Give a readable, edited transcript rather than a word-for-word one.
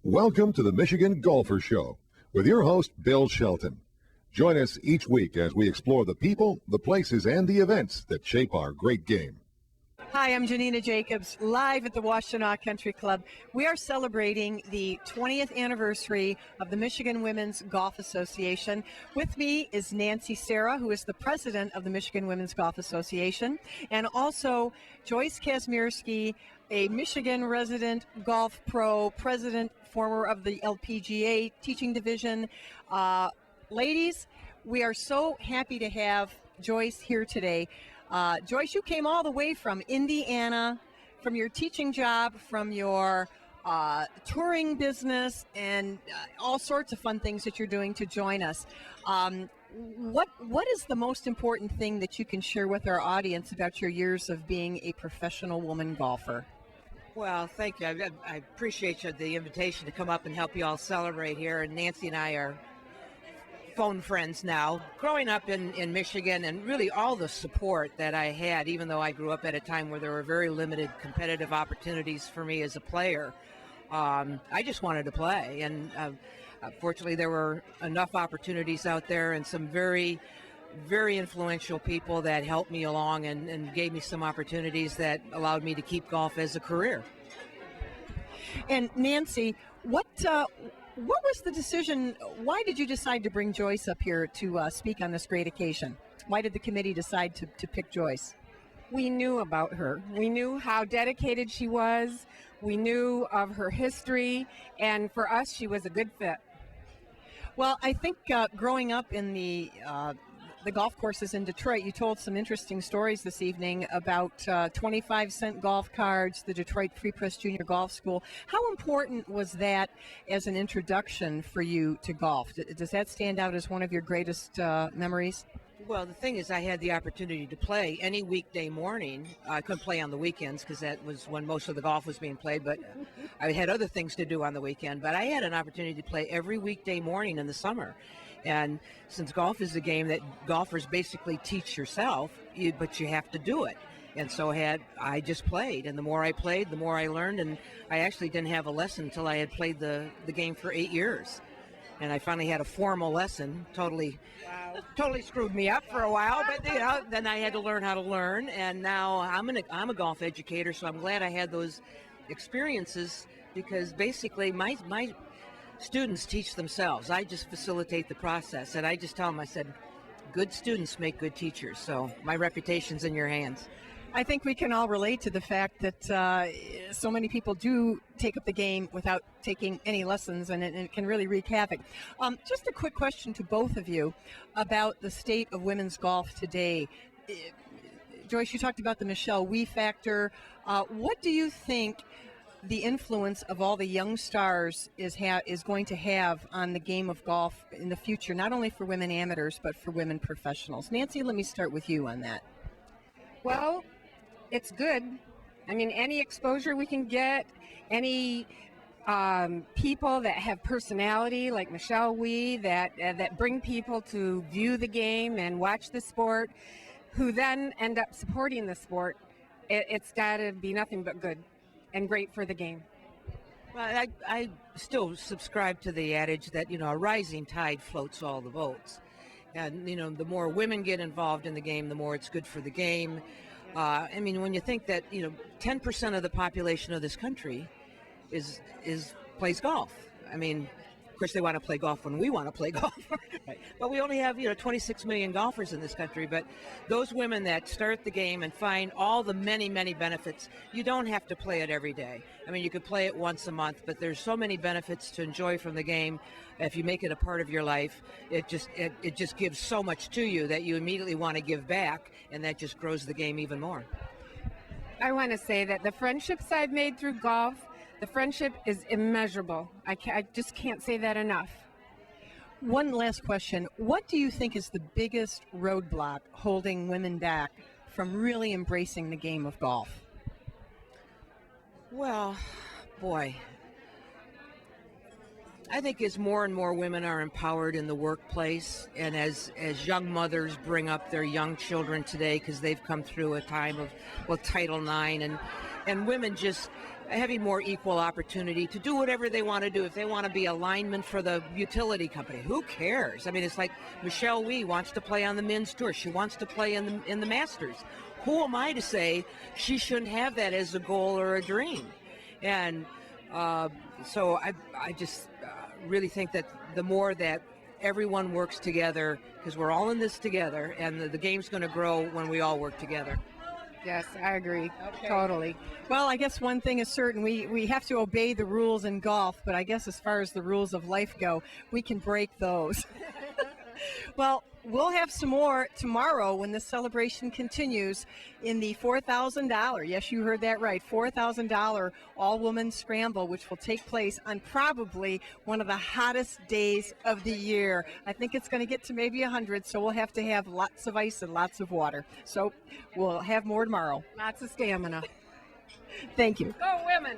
Welcome to the Michigan Golfer Show with your host, Bill Shelton. Join us each week as we explore the people, the places, and the events that shape our great game. Hi, I'm Janina Jacobs, live at the Washtenaw Country Club. We are celebrating the 20th anniversary of the Michigan Women's Golf Association. With me is Nancy Serra, who is the president of the Michigan Women's Golf Association, and also Joyce Kazmierski, a Michigan resident golf pro, president, former of the LPGA teaching division. Ladies, we are so happy to have Joyce here today. Joyce, you came all the way from Indiana, from your teaching job, from your touring business, and all sorts of fun things that you're doing to join us. What is the most important thing that you can share with our audience about your years of being a professional woman golfer? Well, thank you. I appreciate the invitation to come up and help you all celebrate here. And Nancy and I are phone friends now. Growing up in Michigan, and really all the support that I had, even though I grew up at a time where there were very limited competitive opportunities for me as a player, I just wanted to play. And fortunately, there were enough opportunities out there and some very influential people that helped me along and gave me some opportunities that allowed me to keep golf as a career. And Nancy, what was the decision? Why did you decide to bring Joyce up here to speak on this great occasion? Why did the committee decide to pick Joyce? We knew about her. We knew how dedicated she was. We knew of her history, and for us, she was a good fit. Well, I think growing up in the golf courses in Detroit, you told some interesting stories this evening about 25-cent golf cards, the Detroit Free Press Junior Golf School. How important was that as an introduction for you to golf? Does that stand out as one of your greatest memories? Well, the thing is, I had the opportunity to play any weekday morning. I couldn't play on the weekends because that was when most of the golf was being played, but I had other things to do on the weekend. But I had an opportunity to play every weekday morning in the summer. And since golf is a game that golfers basically teach yourself, but you have to do it. And so I just played. And the more I played, the more I learned. And I actually didn't have a lesson until I had played the game for 8 years. And I finally had a formal lesson. Totally screwed me up for a while, but then I had to learn how to learn. And now I'm a golf educator, so I'm glad I had those experiences because basically my students teach themselves. I just facilitate the process, and I just tell them, I said, good students make good teachers, so my reputation's in your hands. I think we can all relate to the fact that so many people do take up the game without taking any lessons, and it can really wreak havoc. Just a quick question to both of you about the state of women's golf today. Joyce, you talked about the Michelle Wie factor. What do you think the influence of all the young stars is going to have on the game of golf in the future, not only for women amateurs, but for women professionals? Nancy, let me start with you on that. Well, it's good. I mean, any exposure we can get, any people that have personality like Michelle Wie that bring people to view the game and watch the sport, who then end up supporting the sport, it's got to be nothing but good and great for the game. Well, I still subscribe to the adage that, a rising tide floats all the boats. And, the more women get involved in the game, the more it's good for the game. I mean, when you think that, 10% of the population of this country plays golf. I mean, of course, they want to play golf when we want to play golf. Right. But we only have, 26 million golfers in this country. But those women that start the game and find all the many, many benefits, you don't have to play it every day. I mean, you could play it once a month, but there's so many benefits to enjoy from the game. If you make it a part of your life, it just gives so much to you that you immediately want to give back, and that just grows the game even more. I want to say that the friendships I've made through golf, the friendship is immeasurable. I just can't say that enough. One last question. What do you think is the biggest roadblock holding women back from really embracing the game of golf? Well, boy, I think as more and more women are empowered in the workplace, and as young mothers bring up their young children today because they've come through a time of, Title IX, and women just having more equal opportunity to do whatever they want to do. If they want to be a lineman for the utility company, who cares? I mean, it's like Michelle Wee wants to play on the men's tour. She wants to play in the Masters. Who am I to say she shouldn't have that as a goal or a dream? And so I just really think that the more that everyone works together, because we're all in this together, and the game's going to grow when we all work together. Yes, I agree. Okay. Totally. Well, I guess one thing is certain. We have to obey the rules in golf, but I guess as far as the rules of life go, we can break those. Well, we'll have some more tomorrow when the celebration continues in the $4,000, yes, you heard that right, $4,000 all-woman scramble, which will take place on probably one of the hottest days of the year. I think it's going to get to maybe 100, so we'll have to have lots of ice and lots of water. So we'll have more tomorrow. Lots of stamina. Thank you. Go women!